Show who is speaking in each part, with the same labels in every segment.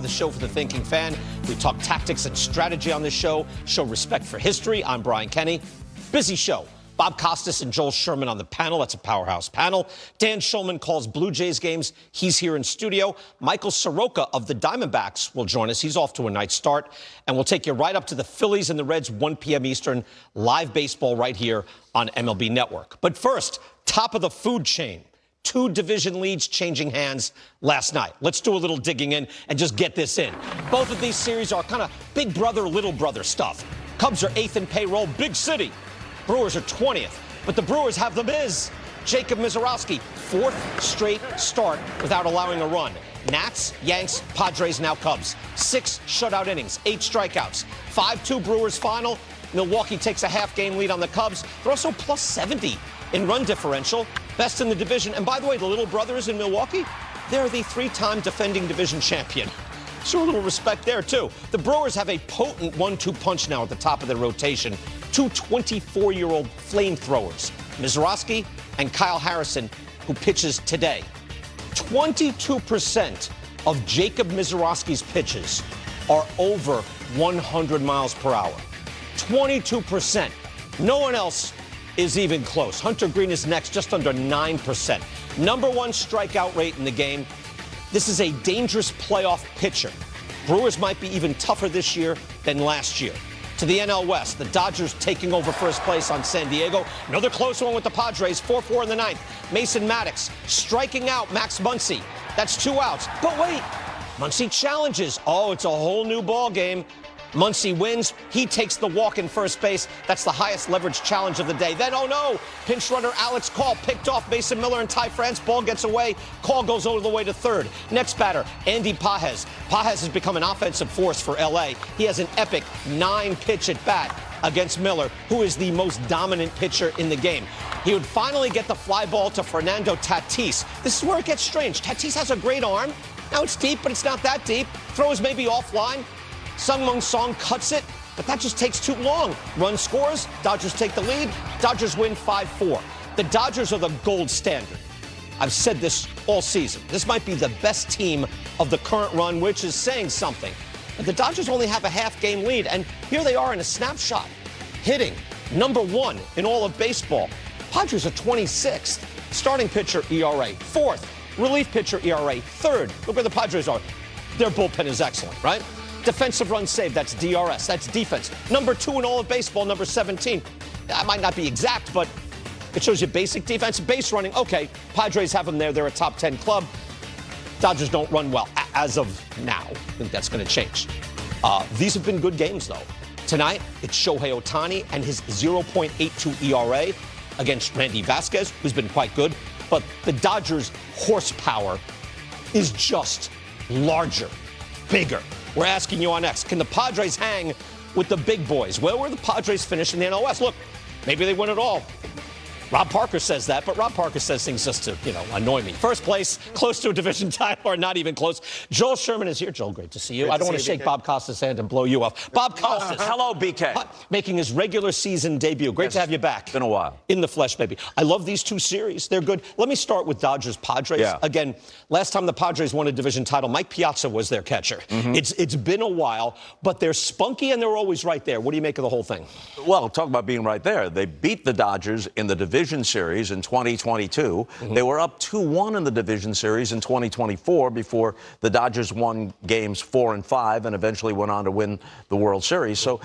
Speaker 1: The show for the thinking fan. We talk tactics and strategy on this show, show respect for history. I'm Brian Kenny. Busy show. Bob Costas and Joel Sherman on the panel. That's a powerhouse panel. Dan Schulman calls Blue Jays games. He's here in studio. Michael Soroka of the Diamondbacks will join us. He's off to a nice start. And we'll take you right up to the Phillies and the Reds, 1 p.m. Eastern. Live baseball right here on MLB Network. But first, top of the food chain. 2 division leads changing hands last night. Let's do a little digging in and just get this in. Both of these series are kind of big brother, little brother stuff. Cubs are 8th in payroll, big city. Brewers are 20th, but the Brewers have the Miz. Jacob Misiorowski, 4th straight start without allowing a run. Nats, Yanks, Padres, now Cubs. 6 shutout innings, 8 strikeouts. 5-2 Brewers final. Milwaukee takes a half-game lead on the Cubs. They're also plus 70 in run differential, best in the division. And by the way, the little brothers in Milwaukee, they're the 3-time defending division champion. So a little respect there, too. The Brewers have a potent 1-2 punch now at the top of their rotation. 2 24-year-old flamethrowers, Misiorowski and Kyle Harrison, who pitches today. 22% of Jacob Misiorowski's pitches are over 100 miles per hour. 22%. No one else is even close. Hunter Green is next, just under 9%. #1 strikeout rate in the game. This is a dangerous playoff pitcher. Brewers might be even tougher this year than last year. To the NL West, the Dodgers taking over first place on San Diego. Another close one with the Padres, 4-4 in the 9th. Mason Maddox striking out Max Muncy. That's 2 outs. But wait, Muncy challenges. Oh, it's a whole new ball game. Muncy wins. He takes the walk in first base. That's the highest leverage challenge of the day. Then, oh no, pinch runner Alex Call picked off Mason Miller and Ty France. Ball gets away. Call goes over the way to third. Next batter, Andy Pages. Pages has become an offensive force for L.A. He has an epic 9-pitch at bat against Miller, who is the most dominant pitcher in the game. He would finally get the fly ball to Fernando Tatis. This is where it gets strange. Tatis has a great arm. Now it's deep, but it's not that deep. Throws maybe offline. Sung-Mung Song cuts it, but that just takes too long. Run scores, Dodgers take the lead, Dodgers win 5-4. The Dodgers are the gold standard. I've said this all season. This might be the best team of the current run, which is saying something. But the Dodgers only have a half-game lead, and here they are in a snapshot. Hitting #1 in all of baseball. Padres are 26th. Starting pitcher ERA, 4th. Relief pitcher ERA, 3rd. Look where the Padres are. Their bullpen is excellent, right? Defensive runs saved, that's DRS, that's defense. #2 in all of baseball, number 17. That might not be exact, but it shows you basic defense. Base running, okay, Padres have them there. They're a top 10 club. Dodgers don't run well as of now. I think that's going to change. These have been good games, though. Tonight, it's Shohei Ohtani and his 0.82 ERA against Randy Vasquez, who's been quite good. But the Dodgers' horsepower is just larger, bigger. We're asking you on X, can the Padres hang with the big boys? Where will the Padres finish in the NL West? Look, maybe they win it all. Rob Parker says that, but Rob Parker says things just to, annoy me. First place, close to a division title, or not even close. Joel Sherman is here. Joel, great to see you.
Speaker 2: Great
Speaker 1: I don't want to shake Bob Costas' hand and blow you off. Bob Costas.
Speaker 2: Hello, BK.
Speaker 1: Making his regular season debut. Great to have you back.
Speaker 2: Been a while.
Speaker 1: In the flesh, baby. I love these 2 series. They're good. Let me start with Dodgers-Padres.
Speaker 2: Yeah.
Speaker 1: Again, last time the Padres won a division title, Mike Piazza was their catcher. Mm-hmm. It's been a while, but they're spunky and they're always right there. What do you make of the whole thing?
Speaker 2: Well, talk about being right there. They beat the Dodgers in the division series in 2022. Mm-hmm. They were up 2-1 in the division series in 2024 before the Dodgers won games 4 and 5 and eventually went on to win the World Series. So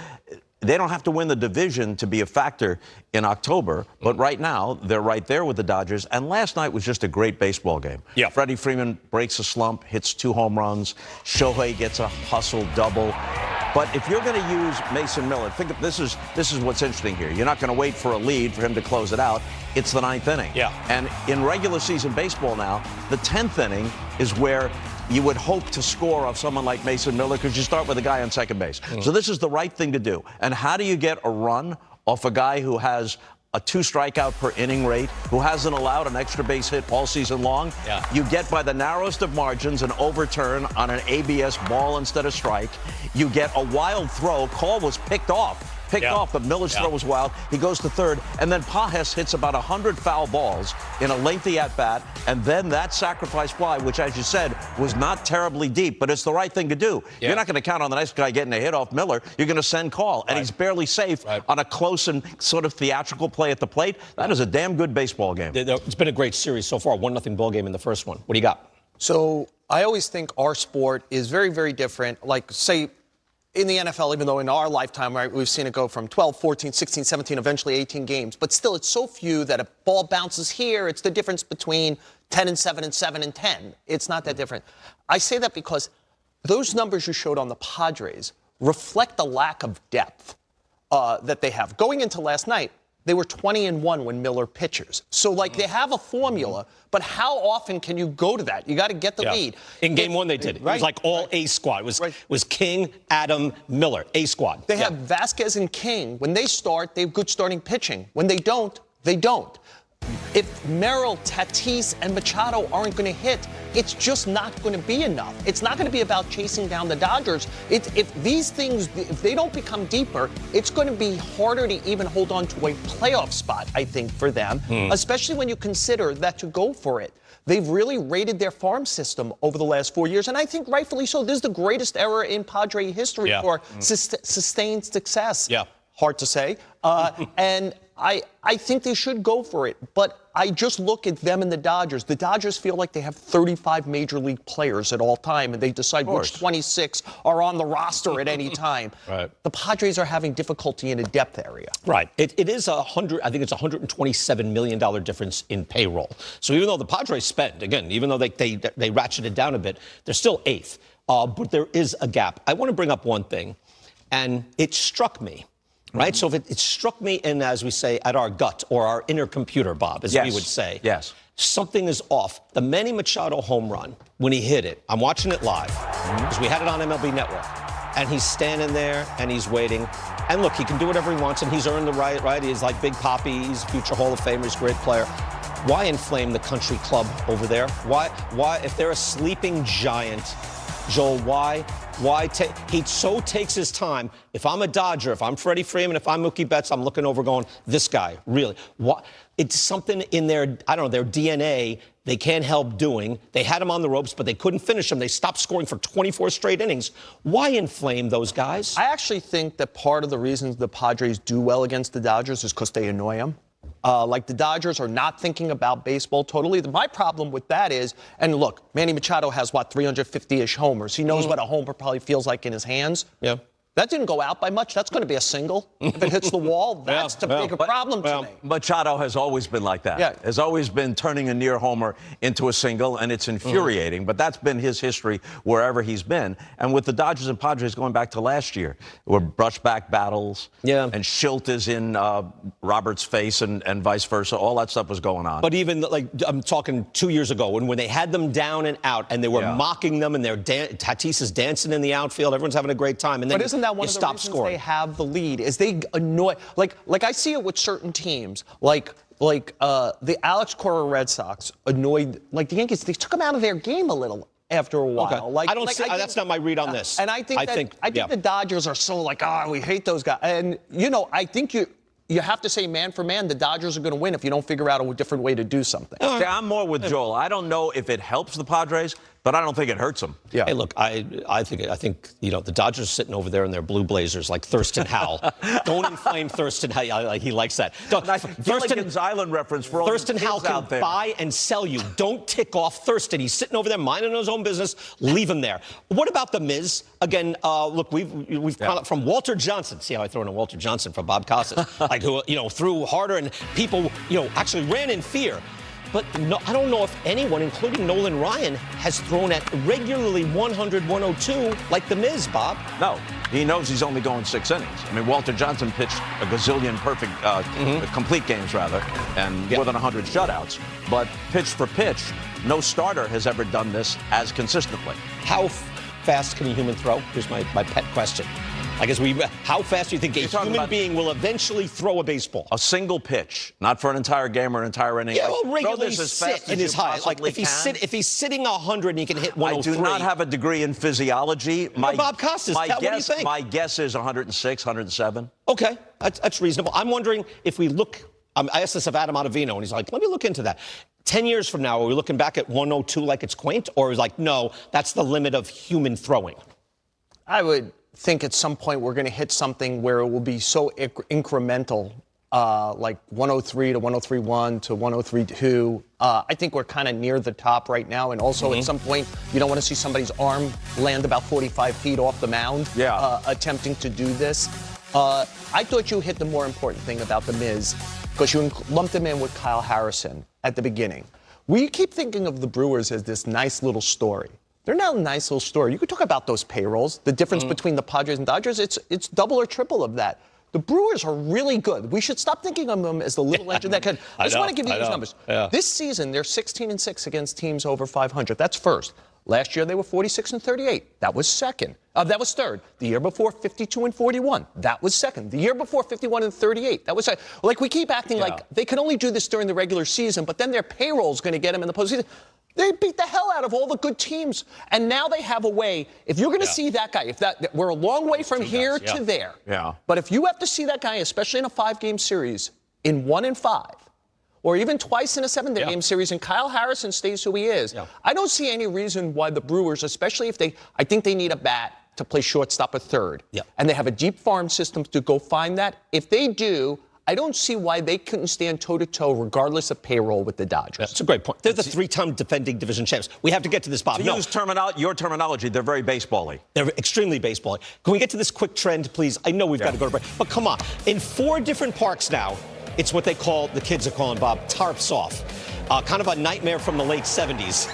Speaker 2: they don't have to win the division to be a factor in October, but right now they're right there with the Dodgers. And last night was just a great baseball game.
Speaker 1: Yeah.
Speaker 2: Freddie Freeman breaks a slump, hits 2 home runs. Shohei gets a hustle double. But if you're going to use Mason Miller, think of this is what's interesting here. You're not going to wait for a lead for him to close it out. It's the 9th inning.
Speaker 1: Yeah.
Speaker 2: And in regular season baseball now, the 10th inning is where you would hope to score off someone like Mason Miller because you start with a guy on second base. So this is the right thing to do. And how do you get a run off a guy who has a 2 strikeout per inning rate, who hasn't allowed an extra base hit all season long?
Speaker 1: Yeah.
Speaker 2: You get by the narrowest of margins an overturn on an ABS ball instead of strike. You get a wild throw. Call was picked off picked off, but Miller's throw was wild. He goes to third, and then Pages hits about 100 foul balls in a lengthy at-bat, and then that sacrifice fly, which, as you said, was not terribly deep, but it's the right thing to do.
Speaker 3: Yeah.
Speaker 2: You're not going to count on the next guy getting a hit off Miller. You're going to send Call, and he's barely safe on a close and sort of theatrical play at the plate. That is a damn good baseball game.
Speaker 1: It's been a great series so far. 1-0 ball game in the first one. What do you got?
Speaker 4: So I always think our sport is very, very different. Like, say, in the NFL, even though in our lifetime, right, we've seen it go from 12, 14, 16, 17, eventually 18 games. But still, it's so few that a ball bounces here. It's the difference between 10-7 and 7-10. It's not that different. I say that because those numbers you showed on the Padres reflect the lack of depth that they have. Going into last night, they were 20-1 when Miller pitches. So, like, they have a formula, but how often can you go to that? You got to get the lead.
Speaker 1: In game one, they did it. It was like all A squad. It was King, Adam, Miller, A squad.
Speaker 4: They have Vasquez and King. When they start, they have good starting pitching. When they don't, they don't. If Merrill, Tatis, and Machado aren't going to hit, it's just not going to be enough. It's not going to be about chasing down the Dodgers. If these things, if they don't become deeper, it's going to be harder to even hold on to a playoff spot, I think, for them, especially when you consider that to go for it. They've really raided their farm system over the last 4 years, and I think rightfully so. This is the greatest era in Padre history for sustained success.
Speaker 1: Yeah.
Speaker 4: Hard to say. And I think they should go for it. But I just look at them and the Dodgers. The Dodgers feel like they have 35 major league players at all time, and they decide which 26 are on the roster at any time.
Speaker 1: Right.
Speaker 4: The Padres are having difficulty in a depth area.
Speaker 1: Right. It is I think it's $127 million difference in payroll. So even though the Padres spend, again, even though they ratcheted down a bit, they're still eighth. But there is a gap. I want to bring up one thing, and it struck me. Right? So if it struck me in, as we say, at our gut or our inner computer, Bob, as we would say.
Speaker 2: Yes.
Speaker 1: Something is off. The Manny Machado home run, when he hit it, I'm watching it live, because we had it on MLB Network. And he's standing there, and he's waiting. And look, he can do whatever he wants, and he's earned the right? He's like Big Papi. He's a future Hall of Famer. He's a great player. Why inflame the country club over there? Why, if they're a sleeping giant, Joel, he so takes his time. If I'm a Dodger, if I'm Freddie Freeman, if I'm Mookie Betts, I'm looking over going, this guy, really. It's something in their, I don't know, their DNA they can't help doing. They had him on the ropes, but they couldn't finish him. They stopped scoring for 24 straight innings. Why inflame those guys?
Speaker 4: I actually think that part of the reasons the Padres do well against the Dodgers is because they annoy them. Like the Dodgers are not thinking about baseball totally. My problem with that is, and look, Manny Machado has, 350-ish homers. He knows what a homer probably feels like in his hands.
Speaker 1: Yeah.
Speaker 4: That didn't go out by much. That's going to be a single. If it hits the wall, that's a bigger problem to me.
Speaker 2: Machado has always been like that.
Speaker 4: Yeah.
Speaker 2: Has always been turning a near homer into a single, and it's infuriating. But that's been his history wherever he's been. And with the Dodgers and Padres going back to last year, where brushback battles, and Schilt is in Robert's face and vice versa, all that stuff was going on.
Speaker 1: But even, like, I'm talking 2 years ago, when they had them down and out, and they were mocking them, and Tatis is dancing in the outfield, everyone's having a great time. And then
Speaker 4: isn't that one of the reasons they have the lead? Is they annoy, like I see it with certain teams, like the Alex Cora Red Sox annoyed, like the Yankees. They took them out of their game a little after a while.
Speaker 1: Okay.
Speaker 4: Like,
Speaker 1: I don't see, that's not my read on this.
Speaker 4: And I think the Dodgers are so like, we hate those guys. And I think you have to say man for man, the Dodgers are going to win if you don't figure out a different way to do something.
Speaker 2: See, I'm more with Joel. I don't know if it helps the Padres, but I don't think it hurts them.
Speaker 1: Yeah. Hey, look, I think the Dodgers are sitting over there in their blue blazers like Thurston Howell. Don't inflame Thurston Howell. He likes that.
Speaker 2: Gilligan's Island reference for all
Speaker 1: Thurston Howell can buy and sell you. Don't tick off Thurston. He's sitting over there minding his own business. Leave him there. What about the Miz? Again, look, we've from Walter Johnson. See how I throw in a Walter Johnson from Bob Costas, like who threw harder and people actually ran in fear. But no, I don't know if anyone, including Nolan Ryan, has thrown at regularly 100, 102 like the Miz, Bob.
Speaker 2: No, he knows he's only going 6 innings. I mean, Walter Johnson pitched a gazillion perfect, complete games, rather, and more than 100 shutouts. But pitch for pitch, no starter has ever done this as consistently.
Speaker 1: How fast can a human throw? Here's my pet question. Like, how fast do you think a human being will eventually throw a baseball?
Speaker 2: A single pitch, not for an entire game or an entire inning.
Speaker 1: Yeah, well, regularly
Speaker 2: throw this as
Speaker 1: sit
Speaker 2: fast
Speaker 1: in
Speaker 2: as
Speaker 1: his
Speaker 2: you
Speaker 1: high. Like, if he's sitting 100 and he can hit 103.
Speaker 2: I do not have a degree in physiology.
Speaker 1: Bob Costas, what do you think?
Speaker 2: My guess is 106, 107.
Speaker 1: Okay, that's reasonable. I'm wondering if we look. I asked this of Adam Ottavino, and he's like, let me look into that. 10 years from now, are we looking back at 102 like it's quaint? Or is like, no, that's the limit of human throwing?
Speaker 4: I would think at some point we're going to hit something where it will be so incremental, like 103 to 103.1 to 103.2. I think we're kind of near the top right now. And also at some point, you don't want to see somebody's arm land about 45 feet off the mound attempting to do this. I thought you hit the more important thing about The Miz, because you lumped him in with Kyle Harrison at the beginning. We keep thinking of the Brewers as this nice little story. They're not a nice little story. You could talk about those payrolls, the difference between the Padres and Dodgers. It's double or triple of that. The Brewers are really good. We should stop thinking of them as the little legend that could. I just want to give you these numbers. Yeah. This season, they're 16-6 against teams over 500. That's first. Last year, they were 46-38. That was second. That was third. The year before, 52-41. That was second. The year before, 51-38. That was like we keep acting like they can only do this during the regular season, but then their payroll's going to get them in the postseason. They beat the hell out of all the good teams, and now they have a way. If you're going to see that guy, we're a long way from here to there. Yeah. But if you have to see that guy, especially in a 5-game series, in 1 and 5. Or even twice in a 7-game series, and Kyle Harrison stays who he is. Yeah. I don't see any reason why the Brewers, especially if I think they need a bat to play shortstop or third. Yeah. And they have a deep farm system to go find that. If they do, I don't see why they couldn't stand toe-to-toe regardless of payroll with the Dodgers.
Speaker 1: That's a great point. They're the 3-time defending division champs. We have to get to this, Bob.
Speaker 2: To use your terminology, they're very baseball-y.
Speaker 1: They're extremely baseball-y. Can we get to this quick trend, please? I know we've got to go to break, but come on. In 4 different parks now, it's what the kids are calling, Bob, tarps off. Kind of a nightmare from the late 70s.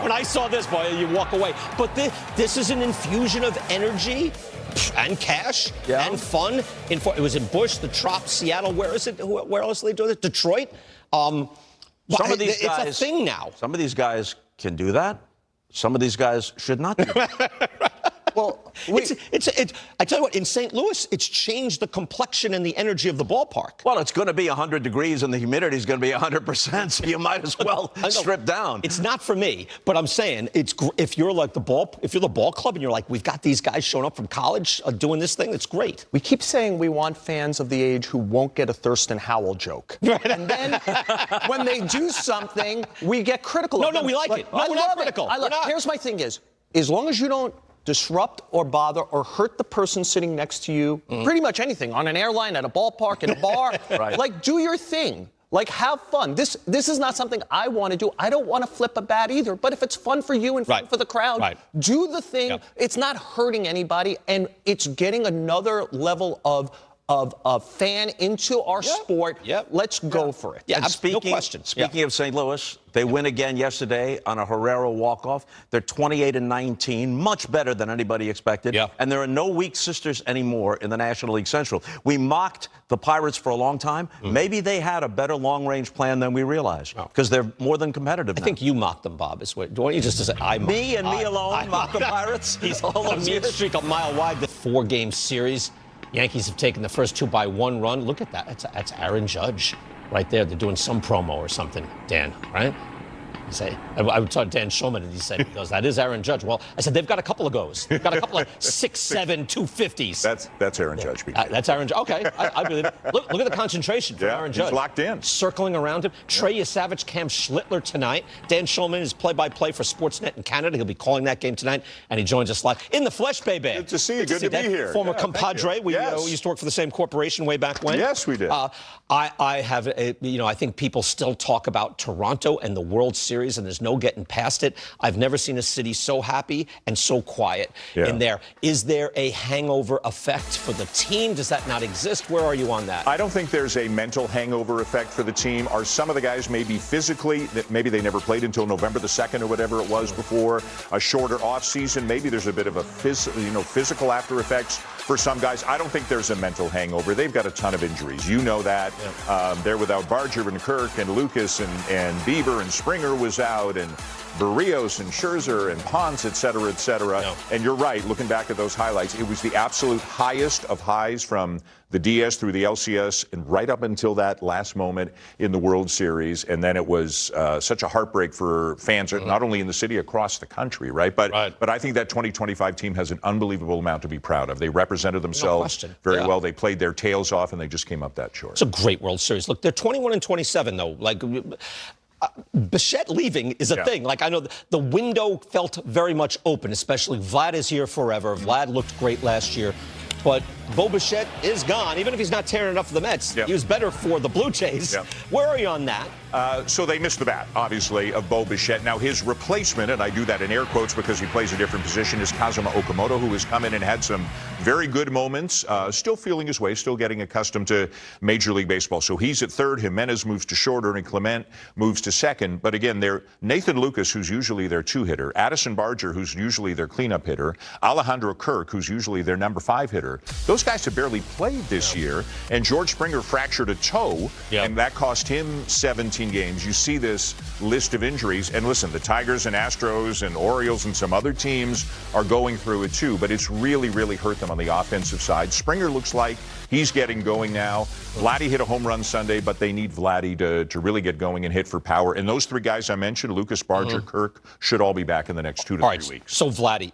Speaker 1: When I saw this, boy, you walk away. But this is an infusion of energy and cash and fun. It was in Busch, the Trop, Seattle. Where is it? Where else are they doing it? Detroit?
Speaker 2: Some of these guys,
Speaker 1: it's a thing now.
Speaker 2: Some of these guys can do that. Some of these guys should not do that.
Speaker 1: Well, I tell you what, in St. Louis, it's changed the complexion and the energy of the ballpark.
Speaker 2: Well, it's going to be 100 degrees and the humidity is going to be 100%, so you might as well strip down.
Speaker 1: It's not for me, but I'm saying if you're the ball club and you're like, we've got these guys showing up from college doing this thing, it's great.
Speaker 4: We keep saying we want fans of the age who won't get a Thurston Howell joke. And then when they do something, we get critical of them.
Speaker 1: No, we like it. No, we're not critical.
Speaker 4: Here's my thing is, as long as you don't disrupt or bother or hurt the person sitting next to you, pretty much anything, on an airline, at a ballpark, in a bar, like, do your thing. Like, have fun. This is not something I want to do. I don't want to flip a bat either. But if it's fun for you and fun for the crowd, do the thing. Yep. It's not hurting anybody, and it's getting another level of fan into our sport. Yep. Let's go for it.
Speaker 2: Yeah, no question. Speaking of St. Louis, they win again yesterday on a Herrera walk-off. They're 28-19, much better than anybody expected. Yeah. And there are no weak sisters anymore in the National League Central. We mocked the Pirates for a long time. Maybe they had a better long-range plan than we realized, because they're more than competitive now.
Speaker 1: I think you mocked them, Bob. Don't want you just to say, I mocked
Speaker 2: me alone mock the Pirates?
Speaker 1: He's all on me streak a mile wide. The 4-game series. Yankees have taken the first 2 by 1 run. Look at that. That's Aaron Judge right there. They're doing some promo or something, Dan, right? You say, I would talk to Dan Shulman, and he goes, that is Aaron Judge. Well, I said, they've got a couple of goes. They've got a couple of 6'7", 250s.
Speaker 3: That's Aaron Judge.
Speaker 1: That's Aaron Judge. Okay, I believe it. Look at the concentration from Aaron Judge.
Speaker 3: He's locked in.
Speaker 1: Circling around him. Trey Yasavage, Cam Schlittler tonight. Dan Shulman is play-by-play for Sportsnet in Canada. He'll be calling that game tonight, and he joins us live in the flesh, baby.
Speaker 3: Good to see you. Good to be here.
Speaker 1: Former compadre. We used to work for the same corporation way back when.
Speaker 3: Yes, we did.
Speaker 1: I have, I think people still talk about Toronto and the World Series, and there's no getting past it. I've never seen a city so happy and so quiet in there. Is there a hangover effect for the team? Does that not exist? Where are you on that?
Speaker 3: I don't think there's a mental hangover effect for the team. Are some of the guys maybe physically, that maybe they never played until November the 2nd or whatever it was before, a shorter off season? Maybe there's a bit of a physical after effects for some guys. I don't think there's a mental hangover. They've got a ton of injuries. You know that. They're without Barger and Kirk and Lucas and Bieber, and Springer was was out, and Berríos and Scherzer and Ponce, et cetera, et cetera.
Speaker 1: No.
Speaker 3: And you're right, looking back at those highlights, it was the absolute highest of highs from the DS through the LCS and right up until that last moment in the World Series. And then it was such a heartbreak for fans, not only in the city, across the country, right? But I think that 2025 team has an unbelievable amount to be proud of. They represented themselves very well. They played their tails off, and they just came up that short.
Speaker 1: It's a great World Series. Look, they're 21-27, though. Like, Bichette leaving is a thing. Like, I know the window felt very much open, especially Vlad is here forever. Vlad looked great last year. But Bo Bichette is gone. Even if he's not tearing it up for the Mets, he was better for the Blue Jays. Where are you on that?
Speaker 3: So they missed the bat, obviously, of Bo Bichette. Now, his replacement, and I do that in air quotes because he plays a different position, is Kazuma Okamoto, who has come in and had some very good moments, still feeling his way, still getting accustomed to Major League Baseball. So he's at third. Jimenez moves to shorter, and Clement moves to second. But again, they're Nathan Lucas, who's usually their two-hitter, Addison Barger, who's usually their cleanup hitter, Alejandro Kirk, who's usually their number 5 hitter. Those guys have barely played this year, and George Springer fractured a toe, and that cost him 17 games. You see this list of injuries, and listen, the Tigers and Astros and Orioles and some other teams are going through it too, but it's really, really hurt them on the offensive side. Springer looks like he's getting going now. Vladdy hit a home run Sunday, but they need Vladdy to really get going and hit for power. And those three guys I mentioned, Lucas, Barger, Kirk, should all be back in the next 2 to 3 weeks.
Speaker 1: So Vladdy,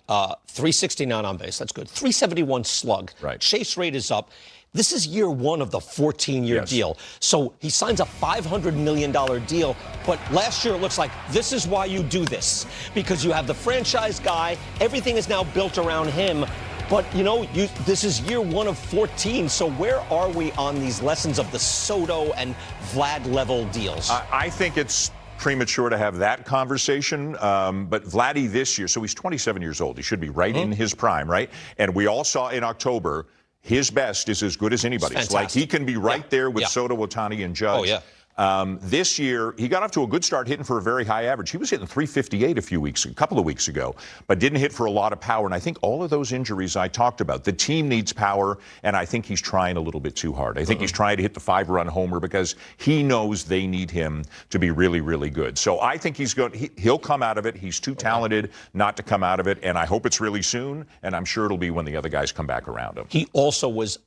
Speaker 1: 369 on base, that's good. 371 slug.
Speaker 3: Right.
Speaker 1: Chase rate is up. This is year one of the 14-year deal. So he signs a $500 million deal. But last year it looks like this is why you do this. Because you have the franchise guy. Everything is now built around him. But, you know, this is year one of 14. So where are we on these lessons of the Soto and Vlad level deals?
Speaker 3: I think it's premature to have that conversation, but Vladdy this year, so he's 27 years old. He should be right in his prime, right? And we all saw in October, his best is as good as anybody's. Like, he can be right there with Soto, Ohtani, and Judge.
Speaker 1: Oh, yeah.
Speaker 3: This year, he got off to a good start hitting for a very high average. He was hitting 358 a couple of weeks ago, but didn't hit for a lot of power. And I think all of those injuries I talked about, the team needs power, and I think he's trying a little bit too hard. I think he's trying to hit the 5-run homer because he knows they need him to be really, really good. So I think he'll come out of it. He's too talented not to come out of it, and I hope it's really soon, and I'm sure it'll be when the other guys come back around him.
Speaker 1: He also was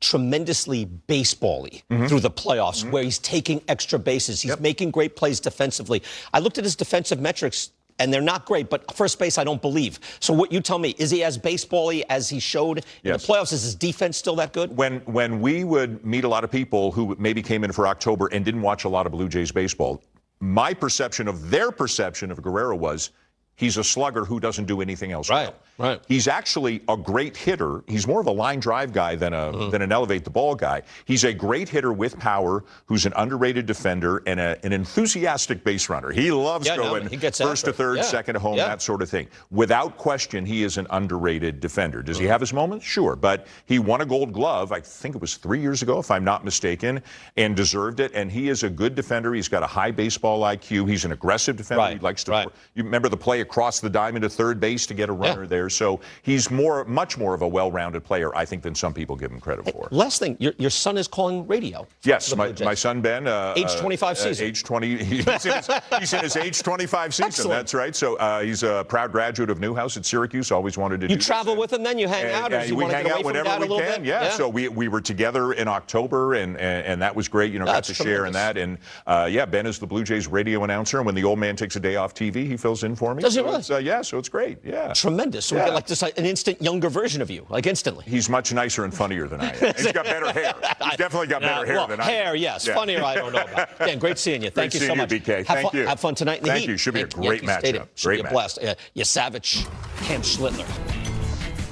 Speaker 1: tremendously baseball-y through the playoffs, where he's taking extra bases. He's making great plays defensively. I looked at his defensive metrics, and they're not great, but first base, I don't believe. So what you tell me, is he as baseball-y as he showed in the playoffs? Is his defense still that good?
Speaker 3: When we would meet a lot of people who maybe came in for October and didn't watch a lot of Blue Jays baseball, my perception of their perception of Guerrero was he's a slugger who doesn't do anything else well.
Speaker 1: Right.
Speaker 3: He's actually a great hitter. He's more of a line drive guy than an elevate the ball guy. He's a great hitter with power who's an underrated defender and an enthusiastic base runner. He loves going first to third, second to home, that sort of thing. Without question, he is an underrated defender. Does he have his moments? Sure. But he won a Gold Glove, I think it was 3 years ago, if I'm not mistaken, and deserved it. And he is a good defender. He's got a high baseball IQ. He's an aggressive defender. He likes to. You remember the play across the diamond to third base to get a runner there. So he's much more of a well-rounded player, I think, than some people give him credit for.
Speaker 1: Last thing, your son is calling radio.
Speaker 3: Yes, my son Ben.
Speaker 1: Age 25 season.
Speaker 3: Age 20. He's in his age 25 season.
Speaker 1: Excellent.
Speaker 3: That's right. So he's a proud graduate of Newhouse at Syracuse. Always wanted to do
Speaker 1: You travel with him then? You hang out? Or do you
Speaker 3: we
Speaker 1: want to
Speaker 3: hang
Speaker 1: get away
Speaker 3: out
Speaker 1: from
Speaker 3: whenever
Speaker 1: Dad a
Speaker 3: we
Speaker 1: little
Speaker 3: can.
Speaker 1: bit?
Speaker 3: Yeah. So we were together in October, and that was great. You know, got to share in that. And Ben is the Blue Jays radio announcer. And when the old man takes a day off TV, he fills in for me.
Speaker 1: Does he really?
Speaker 3: So it's great. Yeah.
Speaker 1: Tremendous. So we get like just an instant younger version of you, like instantly.
Speaker 3: He's much nicer and funnier than I am. He's got better hair. He's definitely got better hair than I am.
Speaker 1: Hair, yes. Yeah. Funnier, I don't know about. Dan, great seeing you. Thank you so much.
Speaker 3: BK. Thank you.
Speaker 1: Have fun tonight in the Heat.
Speaker 3: Thank you. Should be a great matchup.
Speaker 1: Should be a blast. Yasavich, Cam Schlittler.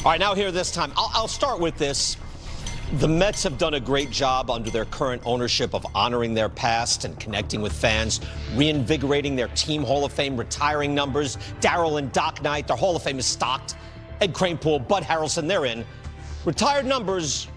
Speaker 1: All right, now here this time. I'll start with this. The Mets have done a great job under their current ownership of honoring their past and connecting with fans, reinvigorating their team Hall of Fame retiring numbers. Darryl and Doc Knight, their Hall of Fame is stocked. Ed Kranepool, Bud Harrelson, they're in. Retired numbers,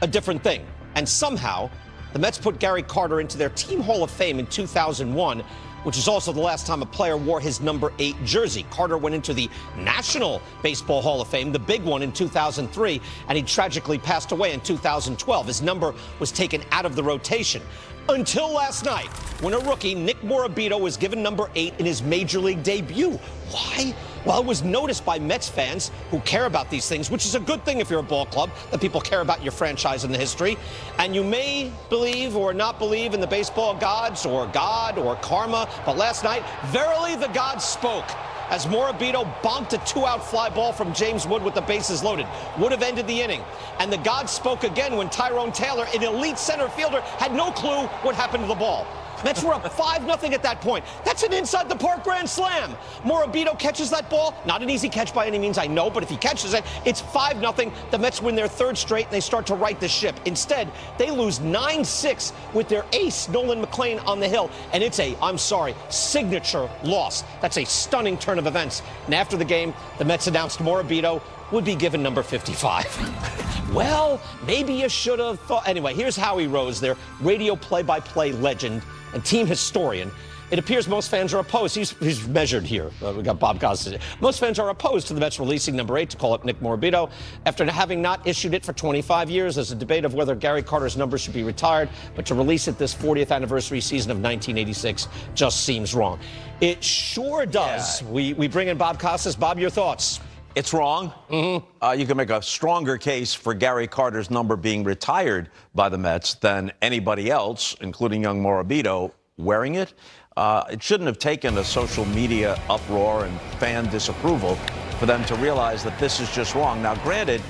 Speaker 1: a different thing. And somehow, the Mets put Gary Carter into their team Hall of Fame in 2001, which is also the last time a player wore his number 8 jersey. Carter went into the National Baseball Hall of Fame, the big one, in 2003, and he tragically passed away in 2012. His number was taken out of the rotation. Until last night, when a rookie, Nick Morabito, was given number 8 in his major league debut. Why? Well, it was noticed by Mets fans who care about these things, which is a good thing if you're a ball club, that people care about your franchise and the history. And you may believe or not believe in the baseball gods or God or karma, but last night, verily the gods spoke, as Morabito bonked a 2-out fly ball from James Wood with the bases loaded. Would have ended the inning. And the gods spoke again when Tyrone Taylor, an elite center fielder, had no clue what happened to the ball. Mets were up 5-0 at that point. That's an inside-the-park grand slam. Morabito catches that ball. Not an easy catch by any means, I know, but if he catches it, it's 5-0. The Mets win their 3rd straight, and they start to right the ship. Instead, they lose 9-6 with their ace, Nolan McLean, on the hill, and it's a, I'm sorry, signature loss. That's a stunning turn of events. And after the game, the Mets announced Morabito would be given number 55. Well, maybe you should have thought. Anyway, here's Howie Rose, their radio play-by-play legend and team historian. It appears most fans are opposed. He's measured here. We got Bob Costas. Most fans are opposed to the Mets releasing number 8 to call up Nick Morabito after having not issued it for 25 years. There's a debate of whether Gary Carter's number should be retired, but to release it this 40th anniversary season of 1986 just seems wrong. It sure does. Yeah. We bring in Bob Costas. Bob, your thoughts?
Speaker 2: It's wrong. You can make a stronger case for Gary Carter's number being retired by the Mets than anybody else, including young Morabito, wearing it. It shouldn't have taken a social media uproar and fan disapproval for them to realize that this is just wrong. Now, granted,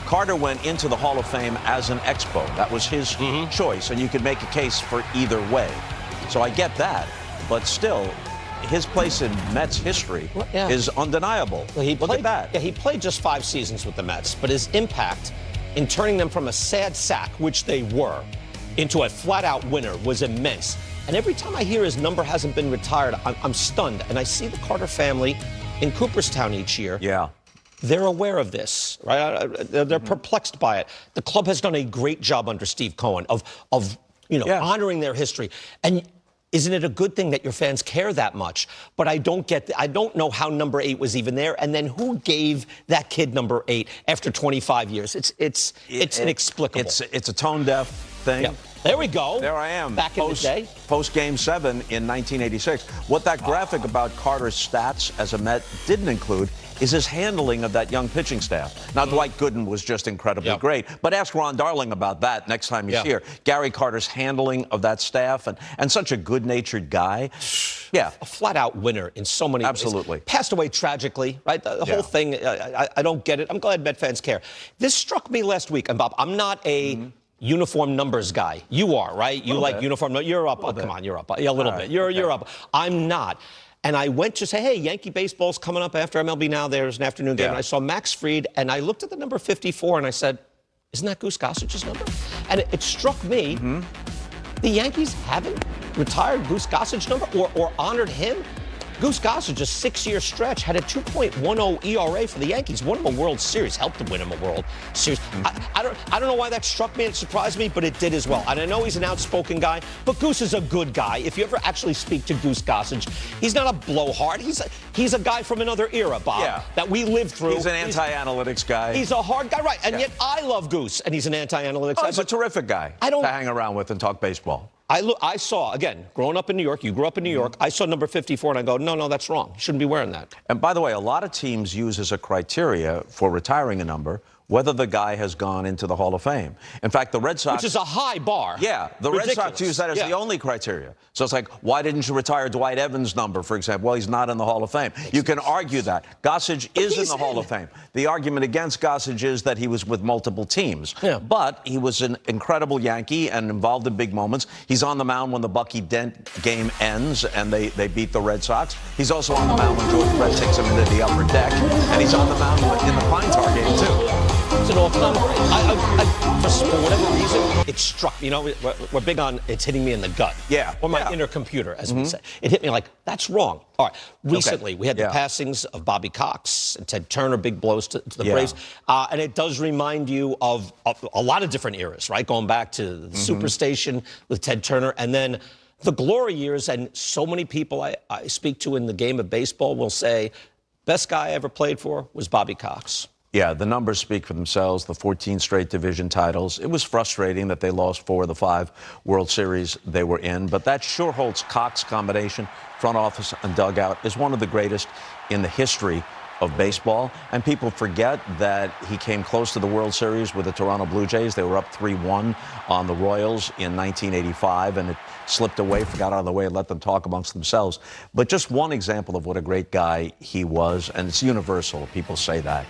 Speaker 2: Carter went into the Hall of Fame as an expo. That was his choice, and you could make a case for either way. So I get that, but still, his place in Mets history is undeniable.
Speaker 1: Well,
Speaker 2: Look at that.
Speaker 1: Yeah, he played just 5 seasons with the Mets, but his impact in turning them from a sad sack, which they were, into a flat-out winner was immense. And every time I hear his number hasn't been retired, I'm stunned. And I see the Carter family in Cooperstown each year.
Speaker 2: Yeah.
Speaker 1: They're aware of this, right? They're perplexed by it. The club has done a great job under Steve Cohen of honoring their history. And isn't it a good thing that your fans care that much? But I don't know how number 8 was even there. And then who gave that kid number 8 after 25 years? It's inexplicable.
Speaker 2: It's a tone-deaf thing.
Speaker 1: Yeah. There we go.
Speaker 2: There I am.
Speaker 1: Back in the day.
Speaker 2: Post Game 7 in 1986. What that graphic about Carter's stats as a Met didn't include is his handling of that young pitching staff. Now, Dwight Gooden was just incredibly great, but ask Ron Darling about that next time he's here. Gary Carter's handling of that staff and such a good-natured guy. Yeah.
Speaker 1: A flat-out winner in so many
Speaker 2: Absolutely.
Speaker 1: ways. Passed away tragically, right? The whole thing, I don't get it. I'm glad Met fans care. This struck me last week, and Bob, I'm not a uniform numbers guy. You are, right? You like uniform numbers. You're up. Oh, come on, you're up. Yeah, a little bit. You're up. I'm not. And I went to say, hey, Yankee baseball's coming up after MLB Now. There's an afternoon game. And I saw Max Fried, and I looked at the number 54, and I said, isn't that Goose Gossage's number? And it struck me, the Yankees haven't retired Goose Gossage's number or honored him. Goose Gossage, a 6-year stretch, had a 2.10 ERA for the Yankees. Won him a World Series, helped to win him a World Series. I don't know why that struck me. It surprised me, but it did as well. And I know he's an outspoken guy, but Goose is a good guy. If you ever actually speak to Goose Gossage, he's not a blowhard. He's a guy from another era, Bob, that we lived through.
Speaker 2: He's an anti-analytics guy.
Speaker 1: He's a hard guy, right? And yet I love Goose, and he's an anti-analytics guy.
Speaker 2: He's a terrific guy to hang around with and talk baseball.
Speaker 1: I saw, again, growing up in New York, you grew up in New York, I saw number 54 and I go, no, that's wrong. You shouldn't be wearing that.
Speaker 2: And by the way, a lot of teams use as a criteria for retiring a number whether the guy has gone into the Hall of Fame. In fact, the Red Sox...
Speaker 1: Which is a high bar.
Speaker 2: Yeah, the Red Sox use that as the only criteria. So it's like, why didn't you retire Dwight Evans' number, for example? Well, he's not in the Hall of Fame. You can argue that. Gossage is in the Hall of Fame. The argument against Gossage is that he was with multiple teams. Yeah. But he was an incredible Yankee and involved in big moments. He's on the mound when the Bucky Dent game ends and they beat the Red Sox. He's also on the mound when George Brett takes him into the upper deck. And he's on the mound in the Pine Tar game, too.
Speaker 1: It's an all-time great. Just for whatever reason, it struck me. You know, we're big on it's hitting me in the gut.
Speaker 2: Yeah.
Speaker 1: Or my inner computer, as we say. It hit me like, that's wrong. All right. Recently, we had the passings of Bobby Cox and Ted Turner, big blows to the Braves. And it does remind you of a lot of different eras, right? Going back to the Superstation with Ted Turner. And then The glory years, and so many people I speak to in the game of baseball will say, best guy I ever played for was Bobby Cox.
Speaker 2: Yeah, the numbers speak for themselves, the 14 straight division titles. It was frustrating that they lost 4 of the 5 World Series they were in, but that Schuerholz-Cox combination, front office and dugout, is one of the greatest in the history of baseball. And people forget that he came close to the World Series with the Toronto Blue Jays. They were up 3-1 on the Royals in 1985, and it slipped away, forgot out of the way, and let them talk amongst themselves. But just one example of what a great guy he was, and it's universal, people say that.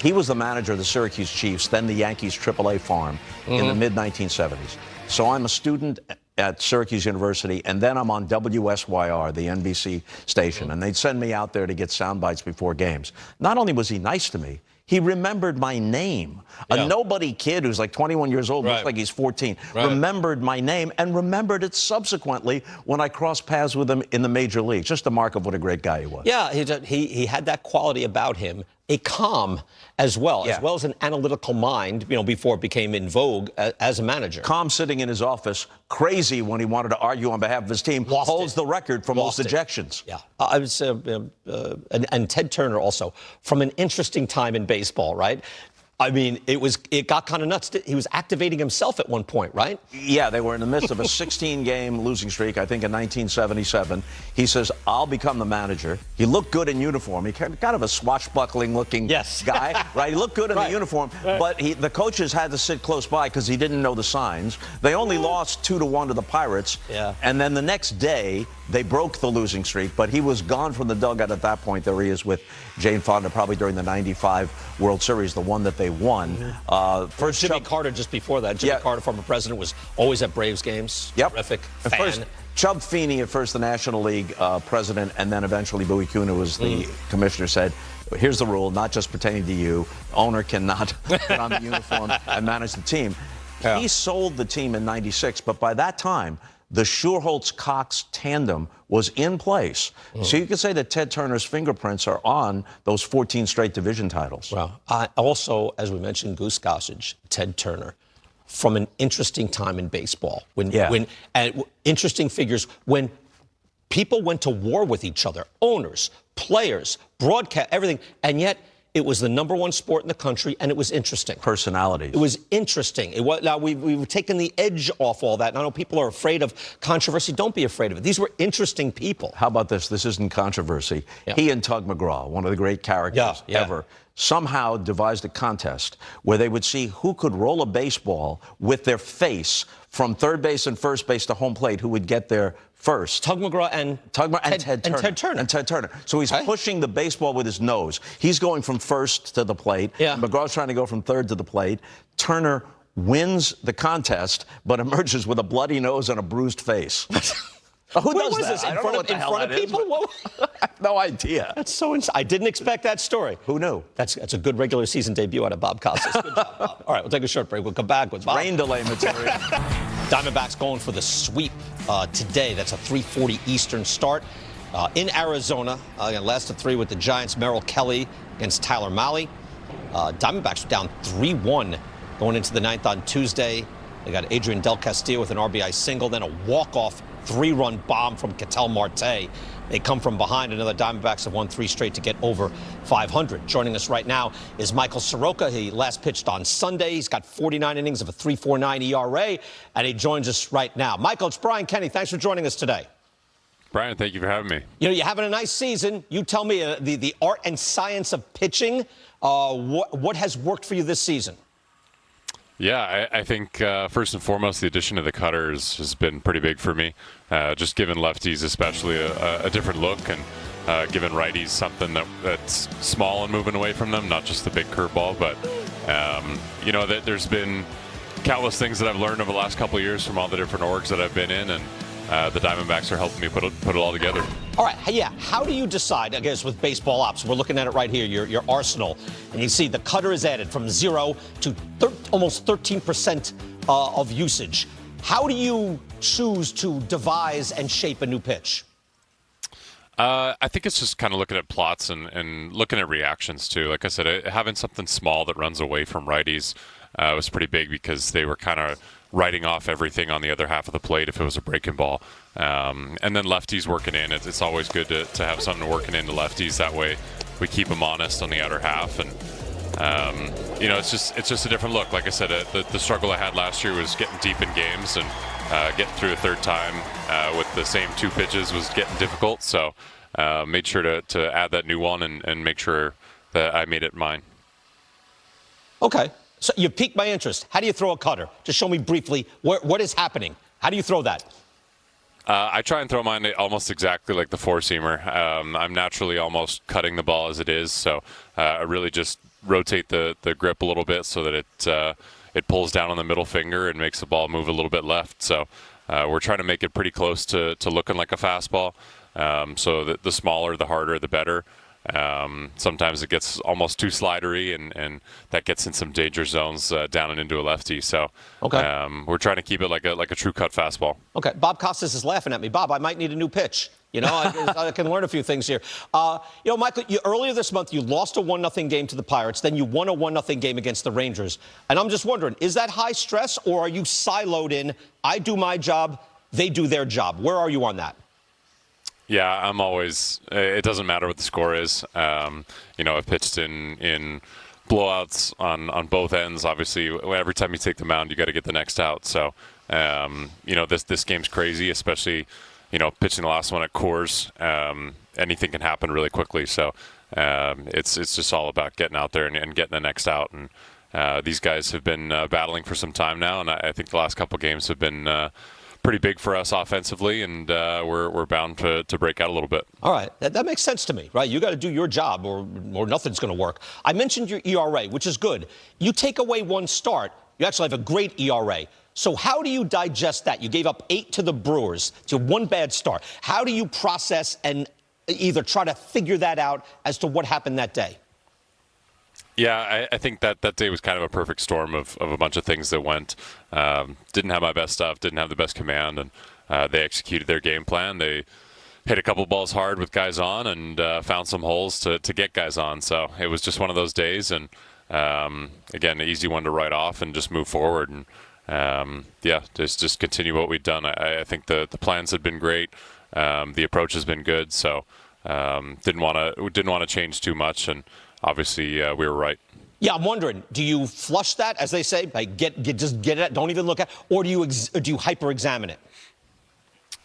Speaker 2: He was the manager of the Syracuse Chiefs, then the Yankees AAA farm in the mid-1970s. So I'm a student at Syracuse University, and then I'm on WSYR, the NBC station, and they'd send me out there to get sound bites before games. Not only was he nice to me, he remembered my name. A nobody kid who's like 21 years old, looks like he's 14, remembered my name and remembered it subsequently when I crossed paths with him in the major leagues. Just a mark of what a great guy he was.
Speaker 1: Yeah, he had that quality about him, a calm as well as an analytical mind, before it became in vogue as a manager.
Speaker 2: Calm sitting in his office, crazy when he wanted to argue on behalf of his team, holds the record for most ejections.
Speaker 1: Yeah, I was, and Ted Turner also, from an interesting time in baseball, right? I mean, it got kind of nuts. He was activating himself at one point, right?
Speaker 2: Yeah, they were in the midst of a 16-game losing streak, I think in 1977. He says, I'll become the manager. He looked good in uniform. He kind of a swashbuckling-looking guy, right? He looked good in the uniform, but the coaches had to sit close by because he didn't know the signs. They only lost 2-1 to the Pirates, and then the next day, they broke the losing streak, but he was gone from the dugout at that point. There he is with Jane Fonda, probably during the 95 World Series, the one that they won.
Speaker 1: First, Jimmy Carter just before that. Jimmy Carter, former president, was always at Braves games. Terrific fan.
Speaker 2: First, Chub Feeney, at first the National League president, and then eventually Bowie Kuhn, who was the commissioner, said, here's the rule, not just pertaining to you. Owner cannot put on the uniform and manage the team. He sold the team in 96, but by that time, the Schuerholz-Cox tandem was in place. So you could say that Ted Turner's fingerprints are on those 14 straight division titles.
Speaker 1: Well, also, as we mentioned, Goose Gossage, Ted Turner, from an interesting time in baseball. When interesting figures, when people went to war with each other, owners, players, broadcast, everything, and yet it was the #1 sport in the country, and it was interesting.
Speaker 2: Personalities.
Speaker 1: It was interesting. Now, we've taken the edge off all that. And I know people are afraid of controversy. Don't be afraid of it. These were interesting people.
Speaker 2: How about this? This isn't controversy. He and Tug McGraw, one of the great characters ever, somehow devised a contest where they would see who could roll a baseball with their face from third base and first base to home plate, who would get there first.
Speaker 1: Tug McGraw and Ted Turner.
Speaker 2: So he's pushing the baseball with his nose. He's going from first to the plate. McGraw's trying to go from third to the plate. Turner wins the contest, but emerges with a bloody nose and a bruised face. Who does that?
Speaker 1: This?
Speaker 2: I don't know what the hell that is,
Speaker 1: people?
Speaker 2: I have no idea.
Speaker 1: That's so insane. I didn't expect that story.
Speaker 2: Who knew?
Speaker 1: That's a good regular season debut out of Bob Costas. Good job, Bob. All right, we'll take a short break. We'll come back with Bob.
Speaker 2: Rain delay material.
Speaker 1: Diamondbacks going for the sweep today. That's a 3:40 Eastern start in Arizona. Last of 3 with the Giants. Merrill Kelly against Tyler Mahle. Diamondbacks were down 3-1 going into the 9th on Tuesday. They got Adrian Del Castillo with an RBI single, then a walk-off 3-run bomb from Ketel Marte. They come from behind. Another Diamondbacks have won 3 straight to get over 500. Joining us right now is Michael Soroka. He last pitched on Sunday. He's got 49 innings of a 3.49 ERA, and he joins us right now. Michael, it's Brian Kenny. Thanks for joining us today.
Speaker 5: Brian, thank you for having me.
Speaker 1: You're having a nice season. You tell me the art and science of pitching. What has worked for you this season?
Speaker 5: Yeah, I think first and foremost, the addition of the cutters has been pretty big for me. Just giving lefties especially a different look, and giving righties something that's small and moving away from them, not just the big curveball. But, there's been countless things that I've learned over the last couple of years from all the different orgs that I've been in, and the Diamondbacks are helping me put it all together.
Speaker 1: All right, how do you decide, I guess, with baseball ops? We're looking at it right here, your arsenal, and you see the cutter is added from 0 to almost 13% of usage. How do you choose to devise and shape a new pitch?
Speaker 5: I think it's just kind of looking at plots and looking at reactions, too. Like I said, having something small that runs away from righties was pretty big because they were kind of writing off everything on the other half of the plate if it was a breaking ball. And then lefties working in. It's always good to have something working into lefties. That way we keep them honest on the outer half. And, it's just a different look. Like I said, the struggle I had last year was getting deep in games, and getting through a third time with the same 2 pitches was getting difficult. So made sure to add that new one and make sure that I made it mine.
Speaker 1: Okay. So you piqued my interest. How do you throw a cutter? Just show me briefly what is happening. How do you throw that?
Speaker 5: I try and throw mine almost exactly like the four-seamer. I'm naturally almost cutting the ball as it is, so I really just rotate the grip a little bit so that it pulls down on the middle finger and makes the ball move a little bit left. So we're trying to make it pretty close to looking like a fastball. So the smaller, the harder, the better. Sometimes it gets almost too slidery, and that gets in some danger zones down and into a lefty. So we're trying to keep it like a true cut fastball.
Speaker 1: Okay. Bob Costas is laughing at me. Bob, I might need a new pitch. I can learn a few things here. Michael, earlier this month, you lost a 1-0 game to the Pirates. Then you won a 1-0 game against the Rangers. And I'm just wondering, is that high stress, or are you siloed in, I do my job, they do their job? Where are you on that?
Speaker 5: Yeah, I'm always. It doesn't matter what the score is. I've pitched in blowouts on both ends. Obviously, every time you take the mound, you got to get the next out. So, this game's crazy, especially pitching the last one at Coors. Anything can happen really quickly. So, it's just all about getting out there and getting the next out. And these guys have been battling for some time now, and I think the last couple games have been pretty big for us offensively, and we're bound to break out a little bit.
Speaker 1: All right. That makes sense to me, right? You got to do your job, or nothing's going to work. I mentioned your ERA, which is good. You take away one start, you actually have a great ERA. So how do you digest that? You gave up 8 to the Brewers to one bad start. How do you process and either try to figure that out as to what happened that day?
Speaker 5: Yeah, I think that day was kind of a perfect storm of a bunch of things that went. Didn't have my best stuff, didn't have the best command, and they executed their game plan. They hit a couple balls hard with guys on and found some holes to get guys on. So it was just one of those days, and again, an easy one to write off and just move forward. And just continue what we've done. I think the plans have been great. The approach has been good. So didn't want to change too much, and obviously we were right.
Speaker 1: Yeah, I'm wondering, do you flush that, as they say, like just get it, don't even look at, or do you hyper-examine it?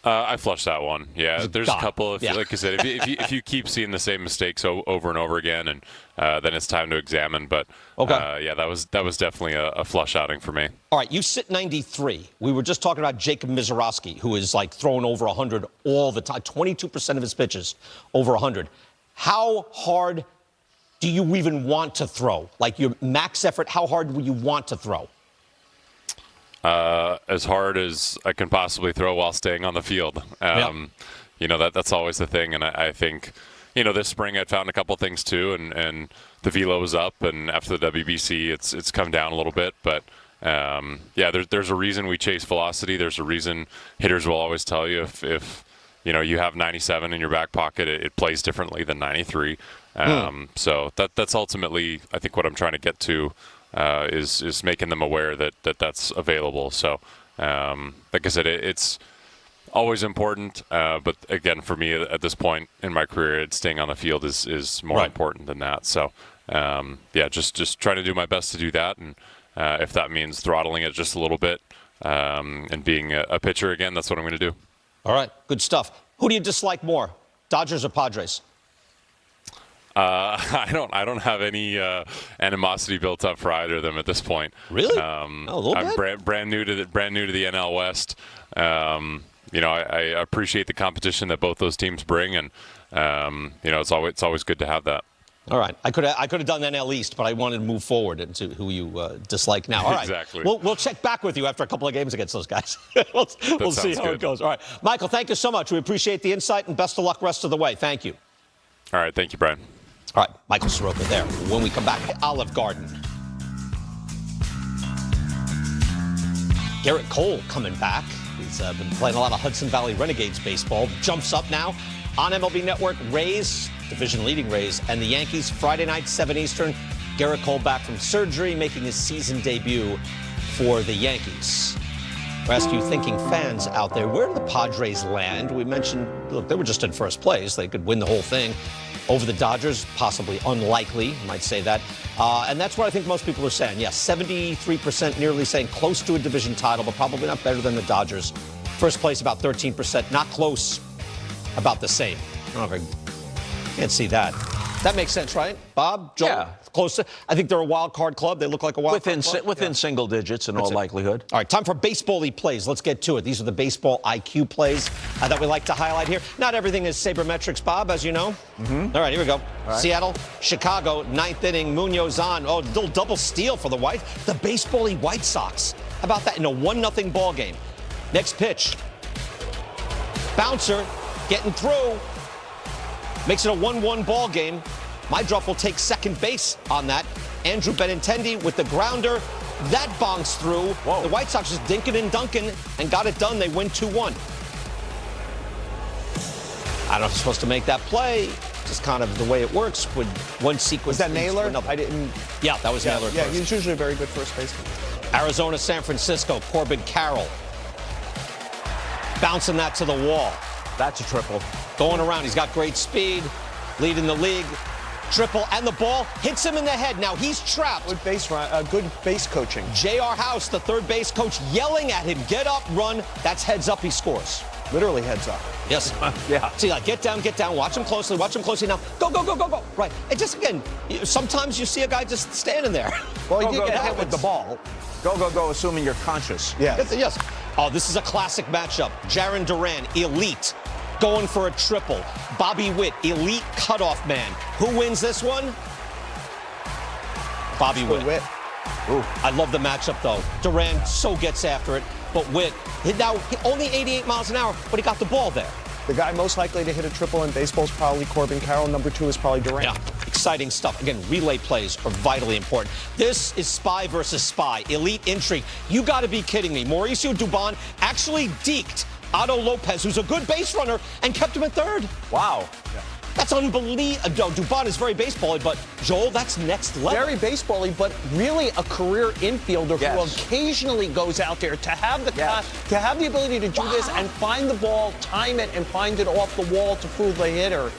Speaker 5: I flushed that one. Yeah, there's a couple. Like I said, if you keep seeing the same mistakes over and over again, and then it's time to examine. But that was definitely a flush outing for me.
Speaker 1: All right, you sit 93. We were just talking about Jacob Misiorowski, who is like throwing over 100 all the time. 22% of his pitches over 100. How hard do you even want to throw? Like your max effort, how hard would you want to throw?
Speaker 5: As hard as I can possibly throw while staying on the field. That's always the thing. And I think, this spring I'd found a couple things too, and the velo was up, and after the WBC, it's come down a little bit. But there's a reason we chase velocity. There's a reason hitters will always tell you if you have 97 in your back pocket, it plays differently than 93. So that's ultimately, I think, what I'm trying to get to. Is making them aware that's available. So, like I said, it's always important. But again, for me at this point in my career, staying on the field is more important than that. So, just trying to do my best to do that. And if that means throttling it just a little bit and being a pitcher again, that's what I'm going to do.
Speaker 1: All right, good stuff. Who do you dislike more, Dodgers or Padres?
Speaker 5: I don't have any animosity built up for either of them at this point.
Speaker 1: Really?
Speaker 5: I'm brand new to the NL West. I appreciate the competition that both those teams bring, and it's always good to have that.
Speaker 1: All right, I could have done NL East, but I wanted to move forward into who you dislike now. All right,
Speaker 5: exactly.
Speaker 1: We'll check back with you after a couple of games against those guys. we'll see how it goes. All right, Michael, thank you so much. We appreciate the insight, and best of luck rest of the way. Thank you.
Speaker 5: All right, thank you, Brian.
Speaker 1: All right, Michael Soroka there. When we come back, Olive Garden. Garrett Cole coming back. He's been playing a lot of Hudson Valley Renegades baseball. Jumps up now on MLB Network. Rays, division-leading Rays, and the Yankees, Friday night, 7 Eastern. Garrett Cole back from surgery, making his season debut for the Yankees. We're asking you thinking fans out there, where do the Padres land? We mentioned, look, they were just in first place. They could win the whole thing over the Dodgers, possibly unlikely, you might say that. And that's what I think most people are saying. Yes, 73% nearly saying close to a division title, but probably not better than the Dodgers. First place, about 13%. Not close, about the same. I don't know if I can't see that. That makes sense, right? Bob, Joel?
Speaker 2: Yeah.
Speaker 1: Close to, I think they're a wild card club. They look like a wild card club.
Speaker 2: Within single digits in all likelihood.
Speaker 1: All right, time for baseball-y plays. Let's get to it. These are the baseball IQ plays that we like to highlight here. Not everything is sabermetrics, Bob, as you know. All right, here we go. Seattle, Chicago, ninth inning, Munoz on. Oh, little double steal for the baseball-y White Sox. How about that in a 1-0 ball game? Next pitch. Bouncer getting through. Makes it a 1-1 ball game. My drop will take second base on that. Andrew Benintendi with the grounder. That bonks through. Whoa. The White Sox just dinking and dunking and got it done. They win 2-1. I don't know if I'm supposed to make that play. Just kind of the way it works with one sequence.
Speaker 4: Was that Naylor?
Speaker 1: I didn't. Yeah, that was Naylor.
Speaker 4: Yeah,
Speaker 1: first.
Speaker 4: he's usually a very good first baseman.
Speaker 1: Arizona, San Francisco, Corbin Carroll. Bouncing that to the wall.
Speaker 2: That's a triple.
Speaker 1: Going around. He's got great speed. Leading the league. Triple, and the ball hits him in the head. Now he's trapped.
Speaker 4: Good base coaching.
Speaker 1: J.R. House, the third base coach, yelling at him, get up, run. That's heads up, he scores.
Speaker 4: Literally heads up.
Speaker 1: Yes.
Speaker 2: Yeah.
Speaker 1: See, like, get down. Watch him closely now. Go. Right. And just, again, sometimes you see a guy just standing there.
Speaker 4: Well, he did get hit with the ball.
Speaker 2: Go, assuming you're conscious.
Speaker 1: Yes. Oh, this is a classic matchup. Jarren Duran, elite, going for a triple. Bobby Witt, elite cutoff man. Who wins this one? Bobby Witt. Ooh. I love the matchup, though. Duran so gets after it, but Witt, only 88 miles an hour, but he got the ball there.
Speaker 4: The guy most likely to hit a triple in baseball is probably Corbin Carroll. Number 2 is probably Duran.
Speaker 1: Yeah, exciting stuff. Again, relay plays are vitally important. This is spy versus spy, elite intrigue. You got to be kidding me. Mauricio Dubon actually deked Otto Lopez, who's a good base runner, and kept him at third.
Speaker 2: Wow.
Speaker 1: Yeah. That's unbelievable. Dubon is very baseball-y, but Joel, that's next level.
Speaker 4: Very baseball-y, but really a career infielder who occasionally goes out there to have the ability to do this and find the ball, time it, and find it off the wall to fool the hitter.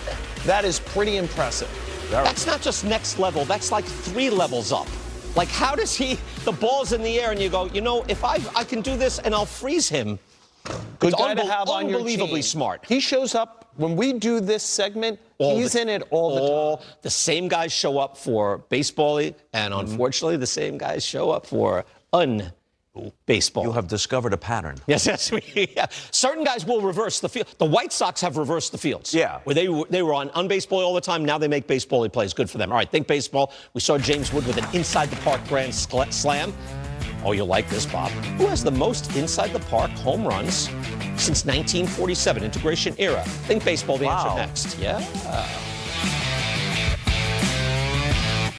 Speaker 4: That is pretty impressive.
Speaker 1: That's not just next level. That's like 3 levels up. Like, how does the ball's in the air, and you go, if I can do this and I'll freeze him.
Speaker 4: Good guy to have on your team.
Speaker 1: Unbelievably smart.
Speaker 4: He shows up when we do this segment. He's in it all the time.
Speaker 1: The same guys show up for baseball-y, and unfortunately, the same guys show up for baseball.
Speaker 2: You have discovered a pattern.
Speaker 1: Yes. Certain guys will reverse the field. The White Sox have reversed the fields.
Speaker 2: Yeah.
Speaker 1: Where they were on unbaseball all the time. Now they make baseball-y plays. Good for them. All right, think baseball. We saw James Wood with an inside-the-park grand slam. Oh, you'll like this, Bob. Who has the most inside-the-park home runs since 1947, integration era? Think baseball, the answer next. Yeah.